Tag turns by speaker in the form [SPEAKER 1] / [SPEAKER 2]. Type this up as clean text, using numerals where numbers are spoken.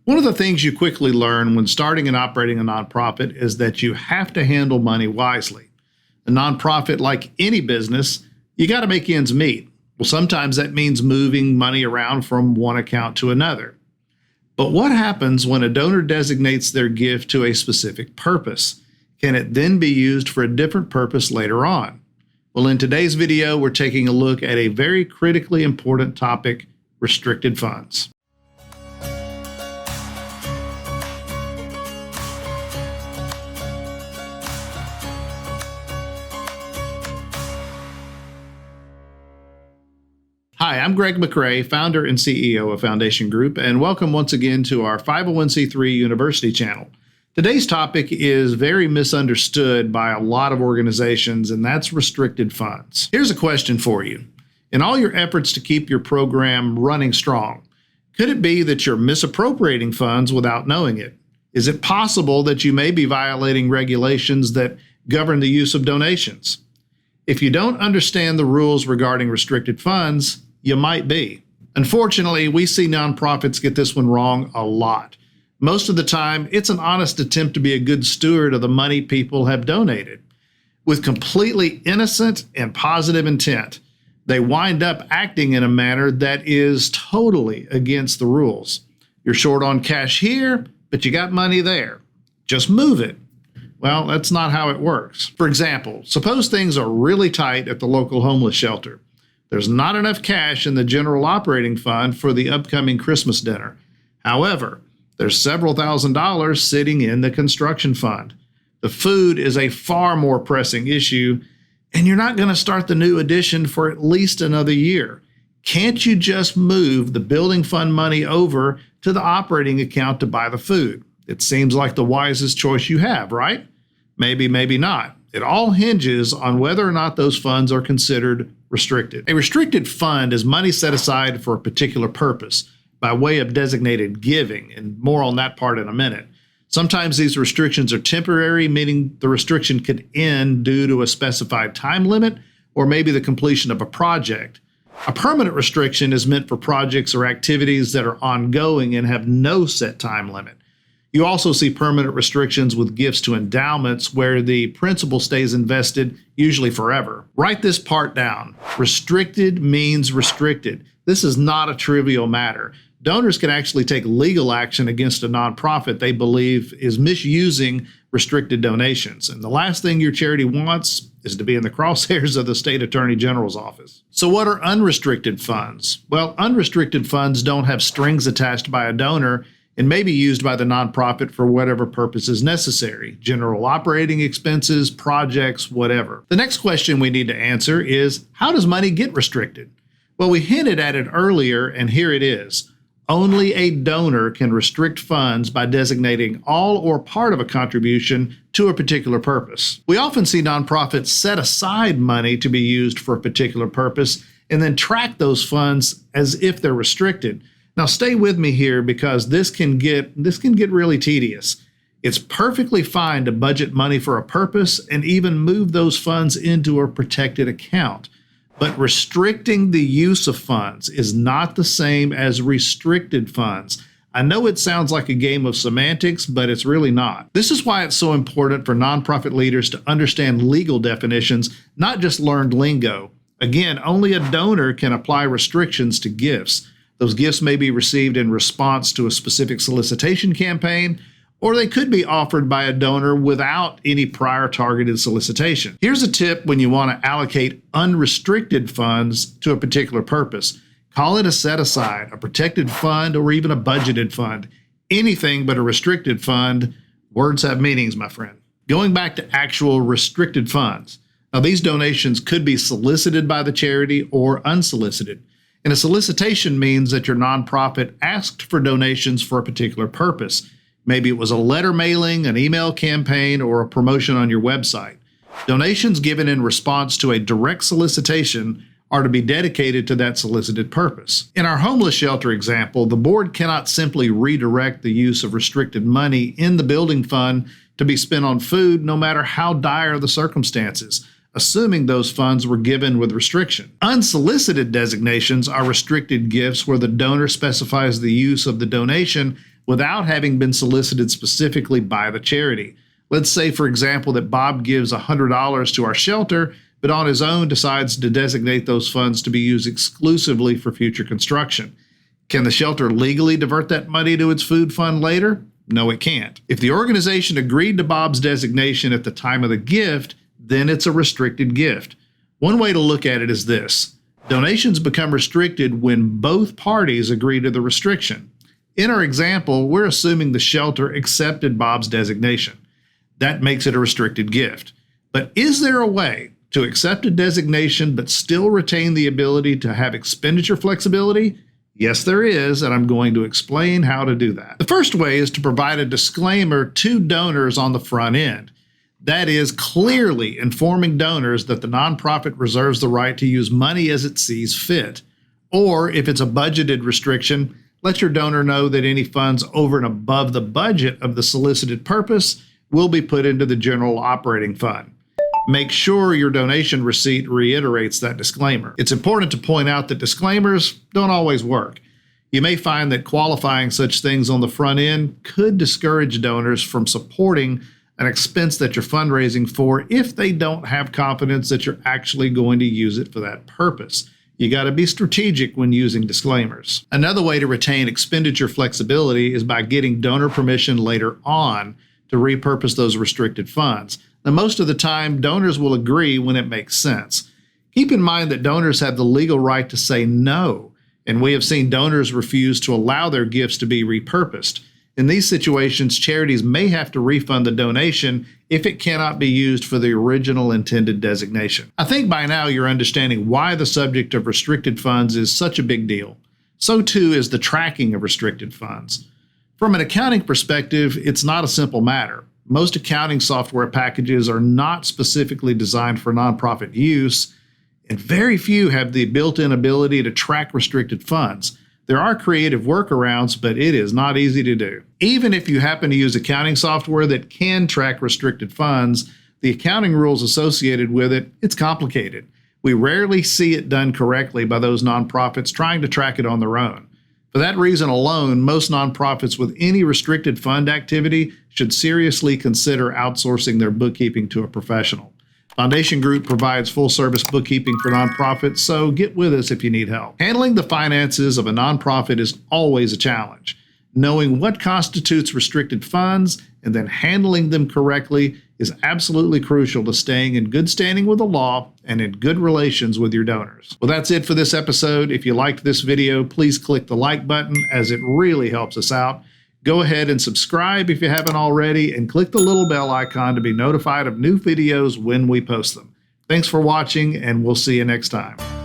[SPEAKER 1] One of the things you quickly learn when starting and operating a nonprofit is that you have to handle money wisely. A nonprofit, like any business, you got to make ends meet. Well, sometimes that means moving money around from one account to another. But what happens when a donor designates their gift to a specific purpose? Can it then be used for a different purpose later on? Well, in today's video, we're taking a look at a very critically important topic: restricted funds. Hi, I'm Greg McRae, founder and CEO of Foundation Group, and welcome once again to our 501c3 University channel. Today's topic is very misunderstood by a lot of organizations, and that's restricted funds. Here's a question for you. In all your efforts to keep your program running strong, could it be that you're misappropriating funds without knowing it? Is it possible that you may be violating regulations that govern the use of donations? If you don't understand the rules regarding restricted funds, you might be. Unfortunately, we see nonprofits get this one wrong a lot. Most of the time, it's an honest attempt to be a good steward of the money people have donated. With completely innocent and positive intent, they wind up acting in a manner that is totally against the rules. You're short on cash here, but you got money there. Just move it. Well, that's not how it works. For example, suppose things are really tight at the local homeless shelter. There's not enough cash in the general operating fund for the upcoming Christmas dinner. However, there's several $1,000s sitting in the construction fund. The food is a far more pressing issue, and you're not going to start the new addition for at least another year. Can't you just move the building fund money over to the operating account to buy the food? It seems like the wisest choice you have, right? Maybe, maybe not. It all hinges on whether or not those funds are considered restricted. A restricted fund is money set aside for a particular purpose by way of designated giving, and more on that part in a minute. Sometimes these restrictions are temporary, meaning the restriction could end due to a specified time limit or maybe the completion of a project. A permanent restriction is meant for projects or activities that are ongoing and have no set time limit. You also see permanent restrictions with gifts to endowments where the principal stays invested, usually forever. Write this part down. Restricted means restricted. This is not a trivial matter. Donors can actually take legal action against a nonprofit they believe is misusing restricted donations. And the last thing your charity wants is to be in the crosshairs of the state attorney general's office. So what are unrestricted funds? Well, unrestricted funds don't have strings attached by a donor and may be used by the nonprofit for whatever purpose is necessary: general operating expenses, projects, whatever. The next question we need to answer is, how does money get restricted? Well, we hinted at it earlier, and here it is. Only a donor can restrict funds by designating all or part of a contribution to a particular purpose. We often see nonprofits set aside money to be used for a particular purpose and then track those funds as if they're restricted. Now stay with me here because this can get really tedious. It's perfectly fine to budget money for a purpose and even move those funds into a protected account. But restricting the use of funds is not the same as restricted funds. I know it sounds like a game of semantics, but it's really not. This is why it's so important for nonprofit leaders to understand legal definitions, not just learned lingo. Again, only a donor can apply restrictions to gifts. Those gifts may be received in response to a specific solicitation campaign, or they could be offered by a donor without any prior targeted solicitation. Here's a tip when you want to allocate unrestricted funds to a particular purpose. Call it a set-aside, a protected fund, or even a budgeted fund. Anything but a restricted fund. Words have meanings, my friend. Going back to actual restricted funds. Now, these donations could be solicited by the charity or unsolicited. And a solicitation means that your nonprofit asked for donations for a particular purpose. Maybe it was a letter mailing, an email campaign, or a promotion on your website. Donations given in response to a direct solicitation are to be dedicated to that solicited purpose. In our homeless shelter example, the board cannot simply redirect the use of restricted money in the building fund to be spent on food, no matter how dire the circumstances, assuming those funds were given with restriction. Unsolicited designations are restricted gifts where the donor specifies the use of the donation without having been solicited specifically by the charity. Let's say, for example, that Bob gives $100 to our shelter, but on his own decides to designate those funds to be used exclusively for future construction. Can the shelter legally divert that money to its food fund later? No, it can't. If the organization agreed to Bob's designation at the time of the gift, then it's a restricted gift. One way to look at it is this: donations become restricted when both parties agree to the restriction. In our example, we're assuming the shelter accepted Bob's designation. That makes it a restricted gift. But is there a way to accept a designation but still retain the ability to have expenditure flexibility? Yes, there is, and I'm going to explain how to do that. The first way is to provide a disclaimer to donors on the front end. That is, clearly informing donors that the nonprofit reserves the right to use money as it sees fit. Or if it's a budgeted restriction, let your donor know that any funds over and above the budget of the solicited purpose will be put into the general operating fund. Make sure your donation receipt reiterates that disclaimer. It's important to point out that disclaimers don't always work. You may find that qualifying such things on the front end could discourage donors from supporting an expense that you're fundraising for if they don't have confidence that you're actually going to use it for that purpose. You got to be strategic when using disclaimers. Another way to retain expenditure flexibility is by getting donor permission later on to repurpose those restricted funds. Now, most of the time, donors will agree when it makes sense. Keep in mind that donors have the legal right to say no, and we have seen donors refuse to allow their gifts to be repurposed. In these situations, charities may have to refund the donation if it cannot be used for the original intended designation. I think by now you're understanding why the subject of restricted funds is such a big deal. So too is the tracking of restricted funds. From an accounting perspective, it's not a simple matter. Most accounting software packages are not specifically designed for nonprofit use, and very few have the built-in ability to track restricted funds. There are creative workarounds, but it is not easy to do. Even if you happen to use accounting software that can track restricted funds, the accounting rules associated with it, it's complicated. We rarely see it done correctly by those nonprofits trying to track it on their own. For that reason alone, most nonprofits with any restricted fund activity should seriously consider outsourcing their bookkeeping to a professional. Foundation Group provides full-service bookkeeping for nonprofits, so get with us if you need help. Handling the finances of a nonprofit is always a challenge. Knowing what constitutes restricted funds and then handling them correctly is absolutely crucial to staying in good standing with the law and in good relations with your donors. Well, that's it for this episode. If you liked this video, please click the like button as it really helps us out. Go ahead and subscribe if you haven't already, and click the little bell icon to be notified of new videos when we post them. Thanks for watching, and we'll see you next time.